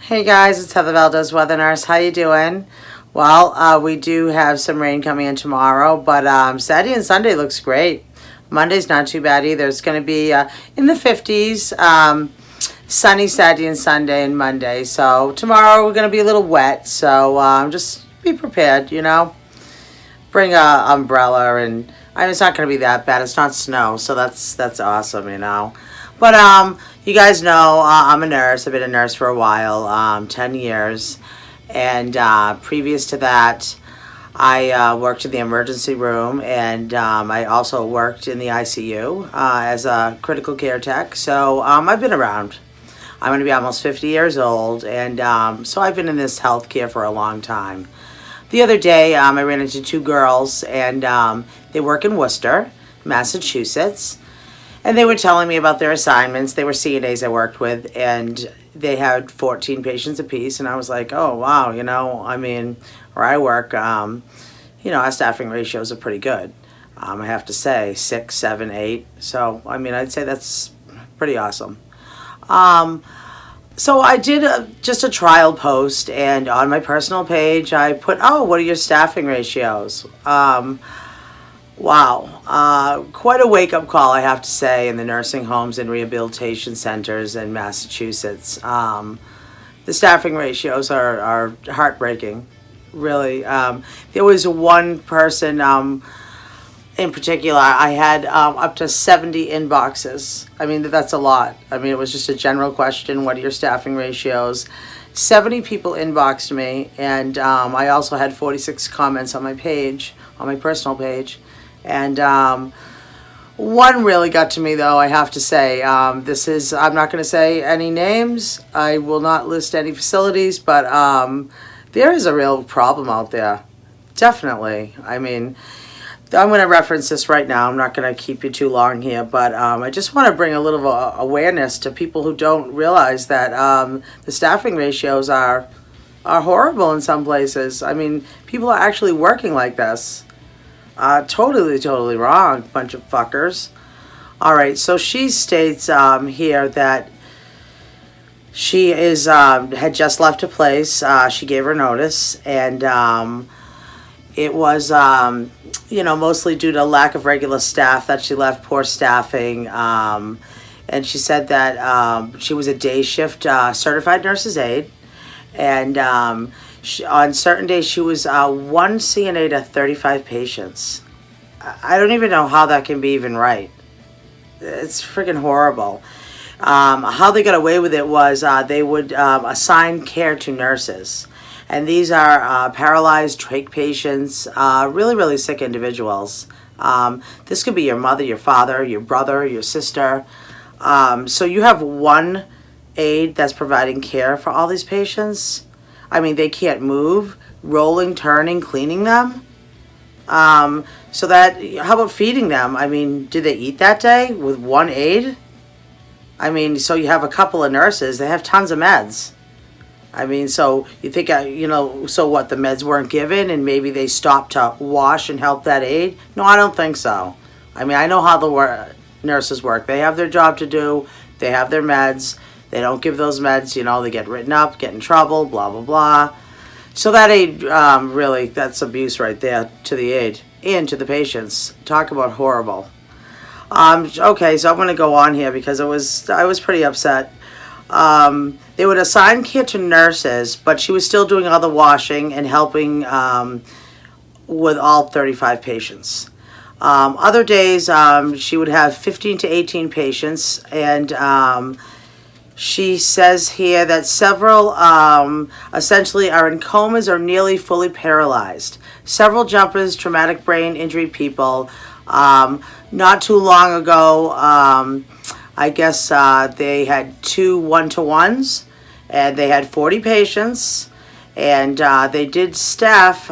Hey guys, it's Heather Valdez, Weather Nurse. How you doing? Well, we do have some rain coming in tomorrow, but Saturday and Sunday looks great. Monday's not too bad either. It's going to be in the 50s, sunny Saturday and Sunday and Monday. So tomorrow we're going to be a little wet, so just be prepared, Bring a umbrella, and it's not going to be that bad. It's not snow, so that's awesome. But you guys know I'm a nurse. I've been a nurse for a while, 10 years. And previous to that, I worked in the emergency room, and I also worked in the ICU as a critical care tech. So I've been around. I'm going to be almost 50 years old, and so I've been in this healthcare for a long time. The other day, I ran into two girls, and they work in Worcester, Massachusetts. And they were telling me about their assignments. They were CNAs I worked with, and they had 14 patients apiece. And I was like, oh, wow, where I work, our staffing ratios are pretty good. I have to say, 6, 7, 8. So, I'd say that's pretty awesome. So I did just a trial post, and on my personal page, I put, what are your staffing ratios? Wow, quite a wake-up call, I have to say, in the nursing homes and rehabilitation centers in Massachusetts. The staffing ratios are heartbreaking, really. There was one person in particular, I had up to 70 inboxes. That's a lot. It was just a general question, what are your staffing ratios? 70 people inboxed me, and I also had 46 comments on my page, on my personal page. And one really got to me, though, I have to say. I'm not going to say any names. I will not list any facilities, but there is a real problem out there. Definitely. I'm going to reference this right now. I'm not going to keep you too long here, but I just want to bring a little awareness to people who don't realize that the staffing ratios are horrible in some places. People are actually working like this. Totally wrong, bunch of fuckers. All right, so she states here that she had just left a place. She gave her notice, and it was mostly due to lack of regular staff that she left, poor staffing. And she said that she was a day shift certified nurse's aide, and on certain days, she was one CNA to 35 patients. I don't even know how that can be even right. It's freaking horrible. How they got away with it was they would assign care to nurses. And these are paralyzed trach patients, really, really sick individuals. This could be your mother, your father, your brother, your sister. So you have one aide that's providing care for all these patients. They can't move, rolling, turning, cleaning them. How about feeding them? Do they eat that day with one aide? So you have a couple of nurses, they have tons of meds. So you think, so what, the meds weren't given and maybe they stopped to wash and help that aide? No, I don't think so. I know how the nurses work. They have their job to do, they have their meds. They don't give those meds, they get written up, get in trouble, blah, blah, blah. So that aide, really, that's abuse right there to the aide and to the patients. Talk about horrible. Okay, so I'm going to go on here because I was pretty upset. They would assign care to nurses, but she was still doing all the washing and helping with all 35 patients. Other days, she would have 15 to 18 patients, and she says here that several essentially are in comas or nearly fully paralyzed. Several jumpers, traumatic brain injury people. Not too long ago, I guess they had 2 1-to-1s, and they had 40 patients, and they did staff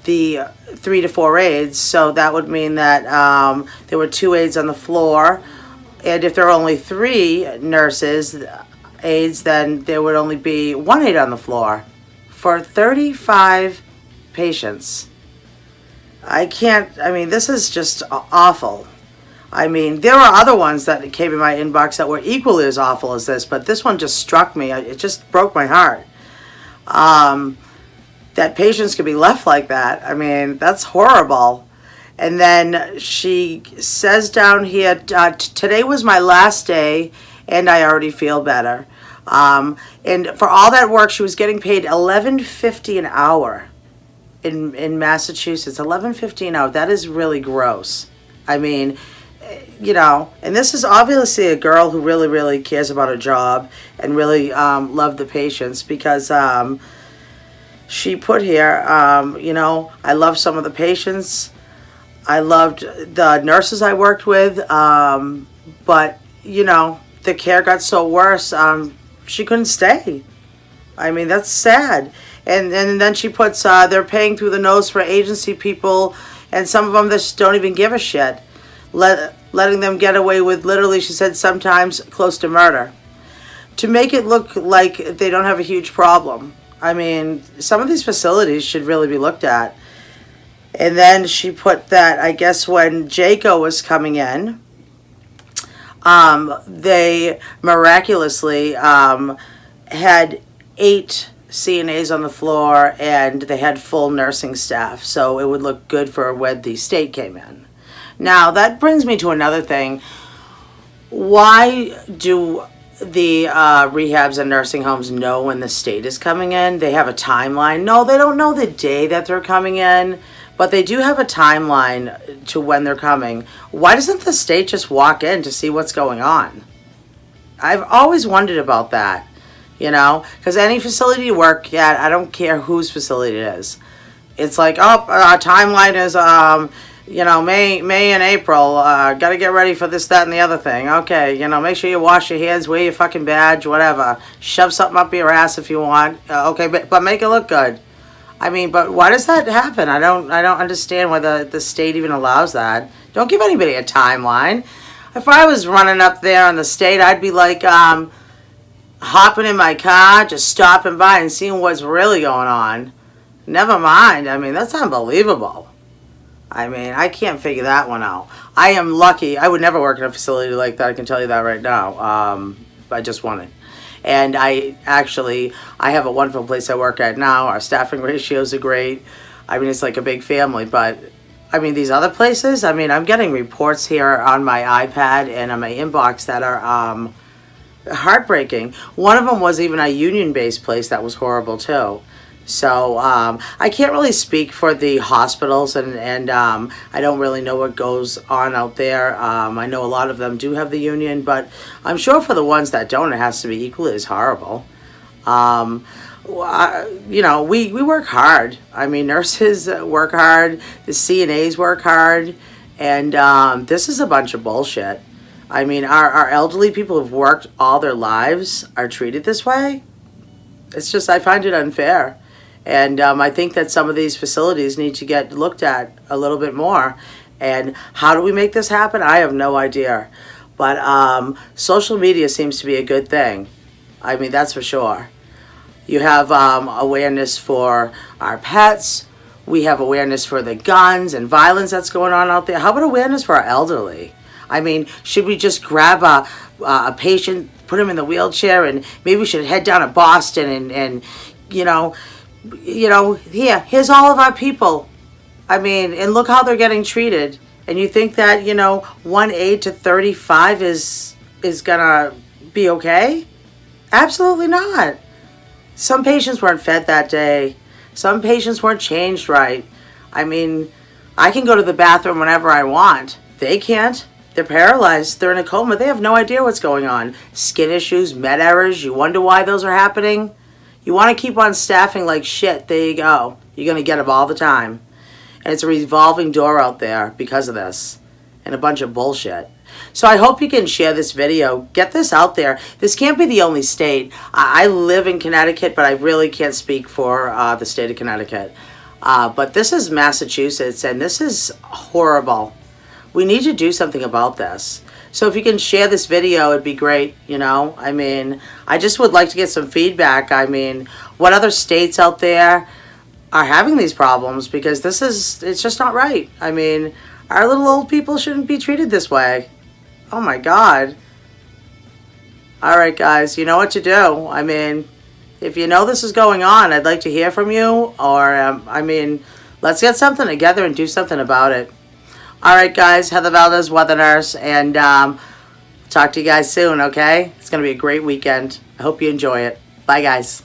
the 3 to 4 aides, so that would mean that there were 2 aides on the floor. And if there are only 3 nurses, aides, then there would only be 1 aide on the floor for 35 patients. This is just awful. I mean, there are other ones that came in my inbox that were equally as awful as this, but this one just struck me. It just broke my heart. That patients could be left like that. I mean, that's horrible. And then she says down here, today was my last day and I already feel better. And for all that work, she was getting paid $11.50 an hour in Massachusetts. $11.50 an hour. That is really gross. I mean, you know, and this is obviously a girl who really, really cares about her job and really loved the patients, because she put here, you know, I love some of the patients. I loved the nurses I worked with, but, you know, the care got so worse, she couldn't stay. I mean, that's sad. And then she puts, they're paying through the nose for agency people, and some of them just don't even give a shit. Letting them get away with, literally, she said, sometimes close to murder. To make it look like they don't have a huge problem. I mean, some of these facilities should really be looked at. And then she put that, I guess, when Jaco was coming in, they miraculously had 8 CNAs on the floor, and they had full nursing staff. So it would look good for when the state came in. Now, that brings me to another thing. Why do the rehabs and nursing homes know when the state is coming in? They have a timeline. No, they don't know the day that they're coming in, but they do have a timeline to when they're coming. Why doesn't the state just walk in to see what's going on? I've always wondered about that, you know, because any facility you work at, I don't care whose facility it is. It's like, oh, our timeline is, you know, May and April, got to get ready for this, that, and the other thing. Okay, you know, make sure you wash your hands, wear your fucking badge, whatever. Shove something up your ass if you want. Okay, but make it look good. I mean, but why does that happen? I don't understand why the state even allows that. Don't give anybody a timeline. If I was running up there in the state, I'd be like, hopping in my car, just stopping by and seeing what's really going on. Never mind. I mean, that's unbelievable. I mean, I can't figure that one out. I am lucky. I would never work in a facility like that. I can tell you that right now. I just wouldn't. And I have a wonderful place I work at now. Our staffing ratios are great. I mean, it's like a big family. But, I mean, these other places, I mean, I'm getting reports here on my iPad and on my inbox that are heartbreaking. One of them was even a union-based place that was horrible, too. So I can't really speak for the hospitals, and I don't really know what goes on out there. I know a lot of them do have the union, but I'm sure for the ones that don't, it has to be equally as horrible. You know, we work hard. I mean, nurses work hard, the CNAs work hard, and this is a bunch of bullshit. I mean, our elderly people who've worked all their lives are treated this way. It's just, I find it unfair. And I think that some of these facilities need to get looked at a little bit more. And how do we make this happen? I have no idea. But social media seems to be a good thing. I mean, that's for sure. You have awareness for our pets. We have awareness for the guns and violence that's going on out there. How about awareness for our elderly? I mean, should we just grab a patient, put him in the wheelchair, and maybe we should head down to Boston and you know, here's all of our people. I mean, and look how they're getting treated. And you think that, you know, 1 aide to 35 is gonna be okay? Absolutely not. Some patients weren't fed that day. Some patients weren't changed right. I mean, I can go to the bathroom whenever I want. They can't. They're paralyzed. They're in a coma. They have no idea what's going on. Skin issues, med errors. You wonder why those are happening? You want to keep on staffing like shit, there you go. You're going to get them all the time. And it's a revolving door out there because of this. And a bunch of bullshit. So I hope you can share this video. Get this out there. This can't be the only state. I live in Connecticut, but I really can't speak for the state of Connecticut. But this is Massachusetts, and this is horrible. We need to do something about this. So if you can share this video, it'd be great, you know. I mean, I just would like to get some feedback. I mean, what other states out there are having these problems? Because it's just not right. I mean, Our little old people shouldn't be treated this way. Oh my God. All right, guys, you know what to do. I mean, if you know this is going on, I'd like to hear from you. Or, let's get something together and do something about it. All right, guys, Heather Valdez, weather nurse, and talk to you guys soon, okay? It's going to be a great weekend. I hope you enjoy it. Bye, guys.